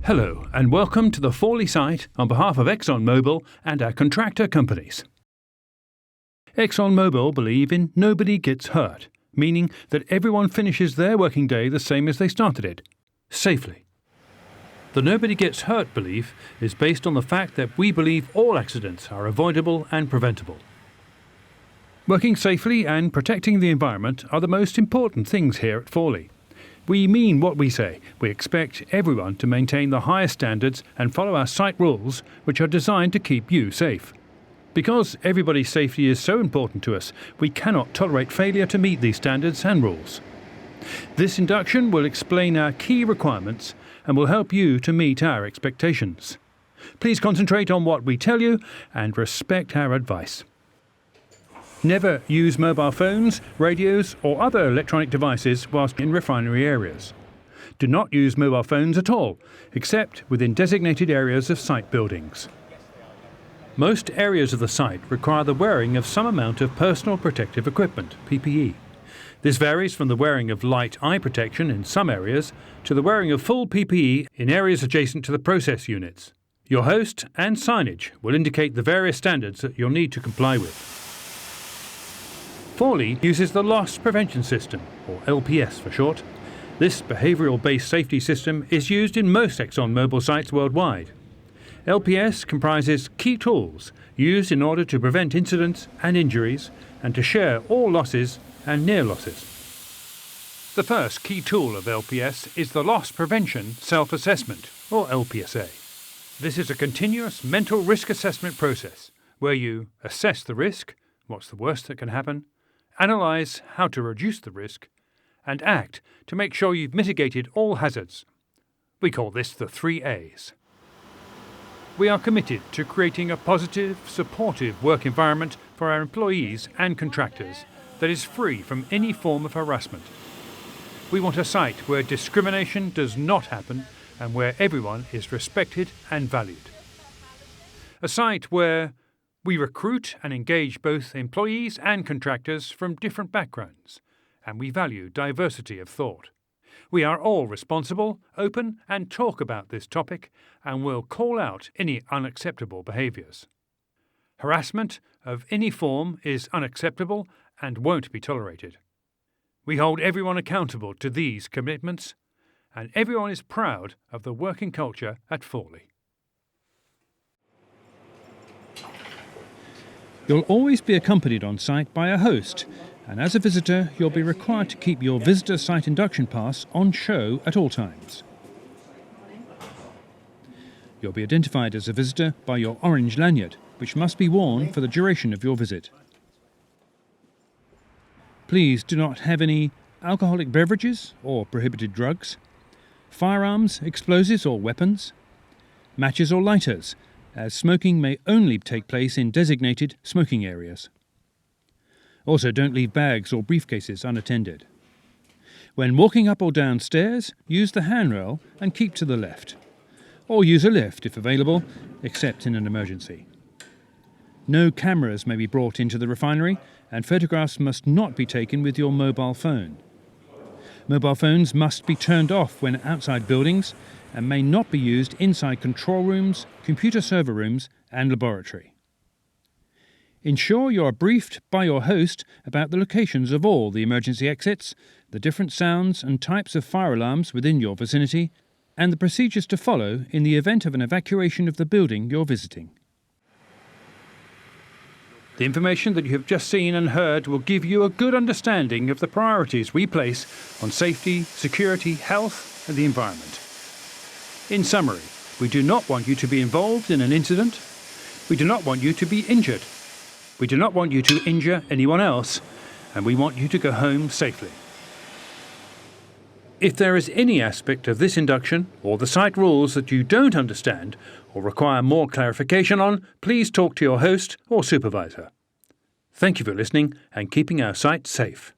Hello and welcome to the Fawley site on behalf of ExxonMobil and our contractor companies. ExxonMobil believe in nobody gets hurt, meaning that everyone finishes their working day the same as they started it, safely. The nobody gets hurt belief is based on the fact that we believe all accidents are avoidable and preventable. Working safely and protecting the environment are the most important things here at Fawley. We mean what we say. We expect everyone to maintain the highest standards and follow our site rules, which are designed to keep you safe. Because everybody's safety is so important to us, we cannot tolerate failure to meet these standards and rules. This induction will explain our key requirements and will help you to meet our expectations. Please concentrate on what we tell you and respect our advice. Never use mobile phones, radios or other electronic devices whilst in refinery areas. Do not use mobile phones at all, except within designated areas of site buildings. Most areas of the site require the wearing of some amount of personal protective equipment, PPE. This varies from the wearing of light eye protection in some areas to the wearing of full PPE in areas adjacent to the process units. Your host and signage will indicate the various standards that you'll need to comply with. Fawley uses the Loss Prevention System, or LPS for short. This behavioural-based safety system is used in most ExxonMobil sites worldwide. LPS comprises key tools used in order to prevent incidents and injuries and to share all losses and near losses. The first key tool of LPS is the Loss Prevention Self-Assessment, or LPSA. This is a continuous mental risk assessment process where you assess the risk, what's the worst that can happen, analyse how to reduce the risk, and act to make sure you've mitigated all hazards. We call this the 3 A's. We are committed to creating a positive, supportive work environment for our employees and contractors that is free from any form of harassment. We want a site where discrimination does not happen and where everyone is respected and valued. A site where we recruit and engage both employees and contractors from different backgrounds, and we value diversity of thought. We are all responsible, open, and talk about this topic, and will call out any unacceptable behaviours. Harassment of any form is unacceptable and won't be tolerated. We hold everyone accountable to these commitments, and everyone is proud of the working culture at Fawley. You'll always be accompanied on site by a host, and as a visitor, you'll be required to keep your visitor site induction pass on show at all times. You'll be identified as a visitor by your orange lanyard, which must be worn for the duration of your visit. Please do not have any alcoholic beverages or prohibited drugs, firearms, explosives or weapons, matches or lighters, as smoking may only take place in designated smoking areas. Also, don't leave bags or briefcases unattended. When walking up or down stairs, use the handrail and keep to the left, or use a lift if available, except in an emergency. No cameras may be brought into the refinery, and photographs must not be taken with your mobile phone. Mobile phones must be turned off when outside buildings and may not be used inside control rooms, computer server rooms and laboratory. Ensure you are briefed by your host about the locations of all the emergency exits, the different sounds and types of fire alarms within your vicinity, and the procedures to follow in the event of an evacuation of the building you're visiting. The information that you have just seen and heard will give you a good understanding of the priorities we place on safety, security, health and the environment. In summary, we do not want you to be involved in an incident. We do not want you to be injured. We do not want you to injure anyone else, and we want you to go home safely. If there is any aspect of this induction or the site rules that you don't understand or require more clarification on, please talk to your host or supervisor. Thank you for listening and keeping our site safe.